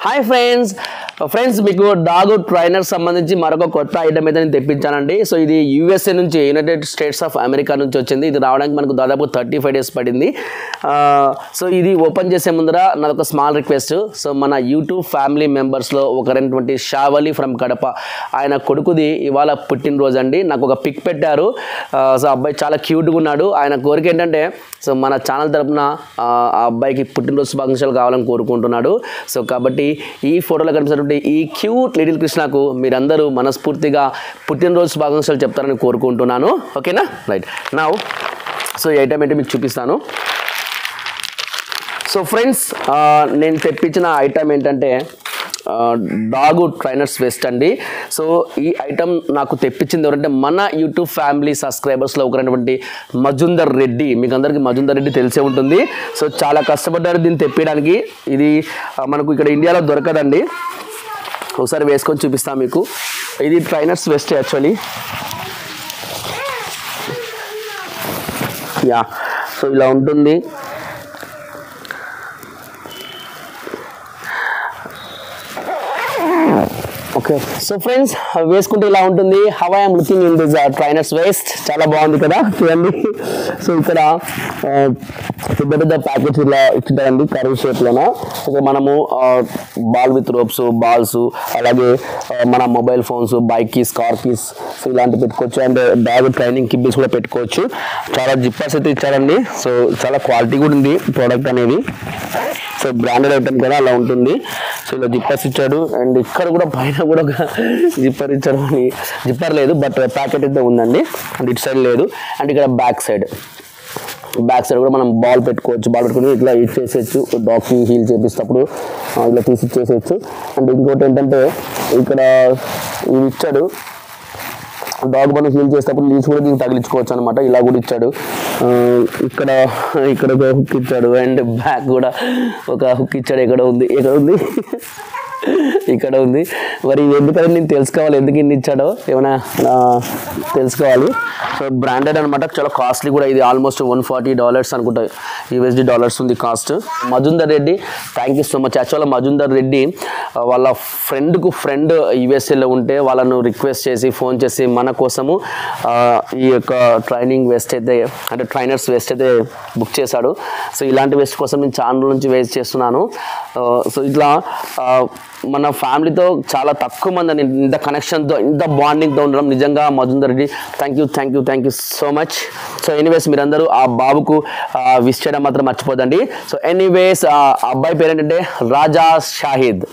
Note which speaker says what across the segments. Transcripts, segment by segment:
Speaker 1: Hi friends మీకు dog trainer సంబంధించి మరొక కొత్త ఐటమ్ అయితే నేను తెప్పించానండి. సో ఇది యూఎస్ఏ నుంచి, యునైటెడ్ స్టేట్స్ ఆఫ్ అమెరికా నుంచి వచ్చింది. ఇది రావడానికి మనకు దాదాపు 35 డేస్ పడింది. సో ఇది ఓపెన్ చేసే ముందర నాదొక స్మాల్ రిక్వెస్ట్. సో మన యూట్యూబ్ ఫ్యామిలీ మెంబర్స్లో ఒకరైనటువంటి షావలి ఫ్రమ్ కడప, ఆయన కొడుకుది ఇవాళ పుట్టినరోజు అండి. నాకు ఒక పిక్ పెట్టారు. సో అబ్బాయి చాలా క్యూట్గా ఉన్నాడు. ఆయన కోరిక ఏంటంటే సో మన ఛానల్ తరపున ఆ అబ్బాయికి పుట్టినరోజు శుభాకాంక్షలు కావాలని కోరుకుంటున్నాడు. సో కాబట్టి ఈ ఫోటోలో కనిపిస్తున్నటువంటి ఈ క్యూట్ లిటిల్ కృష్ణకు మీరందరూ మనస్ఫూర్తిగా పుట్టినరోజు శుభాకాంక్షలు చెప్తారని కోరుకుంటున్నాను. ఓకేనా? రైట్. నౌ సో ఈ ఐటమ్ ఏంటి మీకు చూపిస్తాను. సో ఫ్రెండ్స్, నేను తెప్పించిన ఐటమ్ ఏంటంటే డాగ్ ట్రైనర్స్ వెస్ట్ అండి. సో ఈ ఐటమ్ నాకు తెప్పించింది ఎవరంటే మన యూట్యూబ్ ఫ్యామిలీ సబ్స్క్రైబర్స్లో ఒకరైనటువంటి మజుందర్ రెడ్డి. మీకు అందరికీ మజుందర్ రెడ్డి తెలిసే ఉంటుంది. సో చాలా కష్టపడ్డారు దీన్ని తెప్పించడానికి. ఇది మనకు ఇక్కడ ఇండియాలో దొరకదండి. ఒకసారి వేసుకొని చూపిస్తాను మీకు. ఇది trainers west actually. Yeah, so ఇలా ఉంటుంది. ఓకే, సో ఫ్రెండ్స్ వేసుకుంటే ఇలా ఉంటుంది. How I'm looking in this trainers waste. చాలా బాగుంది కదా, చూడండి. సో ఇక్కడ పెద్ద ప్యాకెట్స్ ఇలా ఇచ్చింటారండి కర్వ్ షేప్లోన. సో మనము బాల్ విత్ రోప్స్, బాల్స్, అలాగే మన mobile phones, bike keys, car keys, so ఇలాంటివి పెట్టుకోవచ్చు. అండ్ డాగ్ ట్రైనింగ్ కిబ్బీస్ కూడా పెట్టుకోవచ్చు. చాలా జిప్పర్స్ అయితే ఇచ్చారండి. సో చాలా క్వాలిటీ కూడా ఉంది ప్రోడక్ట్ అనేది. సో బ్రాండెడ్ ఐటమ్ కదా, అలా ఉంటుంది. సో ఇలా జిప్పర్స్ ఇచ్చాడు. అండ్ ఇక్కడ కూడా పైన కూడా ఒక జిప్పర్ ఇచ్చాడు. జిప్పర్ లేదు, బట్ ప్యాకెట్ అయితే ఉందండి. అండ్ ఇటు సైడ్ లేదు. అండ్ ఇక్కడ బ్యాక్ సైడ్ కూడా మనం బాల్ పెట్టుకోవచ్చు. బాల్ పెట్టుకుని ఇట్లా ఇచ్చేసేయచ్చు. డాగ్కి హీల్ చేపిస్తప్పుడు ఇలా తీసి ఇచ్చేసేయచ్చు. అండ్ ఇంకోటి ఏంటంటే ఇక్కడ ఇవి ఇచ్చాడు. డాగ్ మనం హీల్ చేసేటప్పుడు లీడ్స్ కూడా దీనికి తగిలించుకోవచ్చు అనమాట. ఇలా కూడా ఇచ్చాడు. ఇక్కడ ఒక హుక్ ఇచ్చాడు. అండ్ బ్యాక్ కూడా ఒక హుక్ ఇచ్చాడు. ఎక్కడ ఉంది ఇక్కడ ఉంది. మరి ఎందుకంటే నేను తెలుసుకోవాలి ఎందుకు ఇన్ని ఇచ్చాడో, ఏమైనా తెలుసుకోవాలి. సో బ్రాండెడ్ అనమాట, చాలా కాస్ట్లీ కూడా. ఇది ఆల్మోస్ట్ $140 అనుకుంటా, USD డాలర్స్ ఉంది cost. Majumdar Reddy, thank you so much. యాక్చువల్గా మజుందర్ రెడ్డి వాళ్ళ ఫ్రెండ్ యూఎస్ఏలో ఉంటే వాళ్ళను రిక్వెస్ట్ చేసి ఫోన్ చేసి మన కోసము ఈ యొక్క ట్రైనింగ్ వెస్ట్ అయితే, అంటే ట్రైనర్స్ వెస్ట్ అయితే బుక్ చేశాడు. సో ఇలాంటి వెస్ట్ కోసం నేను ఛానల్ నుంచి వెయిట్ చేస్తున్నాను. సో ఇట్లా మన ఫ్యామిలీతో చాలా తక్కువ మంది ఇంత కనెక్షన్తో, ఇంత బాండింగ్తో ఉండడం నిజంగా Majumdar Reddy, thank you so much. So anyways మీరందరూ ఆ బాబుకు విష్ చేయడం మాత్రం మర్చిపోదండి. సో ఎనీవేస్ అబ్బాయి పేరు ఏంటంటే Raja Shahid.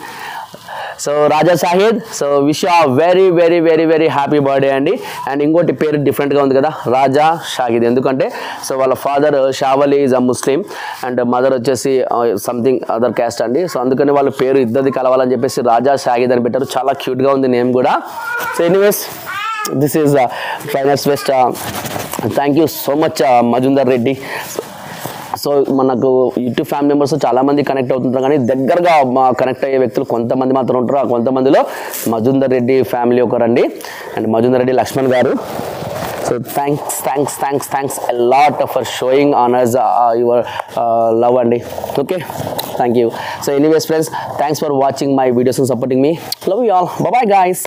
Speaker 1: So Raja Shahid, so wish you very very very very happy birthday అండి. అండ్ ఇంకోటి పేరు డిఫరెంట్గా ఉంది కదా, రాజా షాహిద్. ఎందుకంటే సో వాళ్ళ father Shavali is a Muslim and mother వచ్చేసి సంథింగ్ అదర్ క్యాస్ట్ అండి. సో అందుకని వాళ్ళ పేరు ఇద్దరిది కలవాలని చెప్పేసి రాజా షాహిద్ అని పెట్టారు. చాలా క్యూట్గా ఉంది నేమ్ కూడా. So anyways this is trainers west. Thank you so much Majumdar Reddy. So మనకు యూట్యూబ్ ఫ్యామిలీ మెంబర్స్ చాలామంది కనెక్ట్ అవుతుంటారు, కానీ దగ్గరగా కనెక్ట్ అయ్యే వ్యక్తులు కొంతమంది మాత్రం ఉంటారు. ఆ కొంతమందిలో మజుందర్ రెడ్డి ఫ్యామిలీ ఒకరండి. అండ్ మజుందర్ రెడ్డి లక్ష్మణ్ గారు. So thanks a lot for showing on us your love అండి. Okay, thank you. So anyways friends, thanks for watching my videos and supporting me. Love you all. Bye bye guys.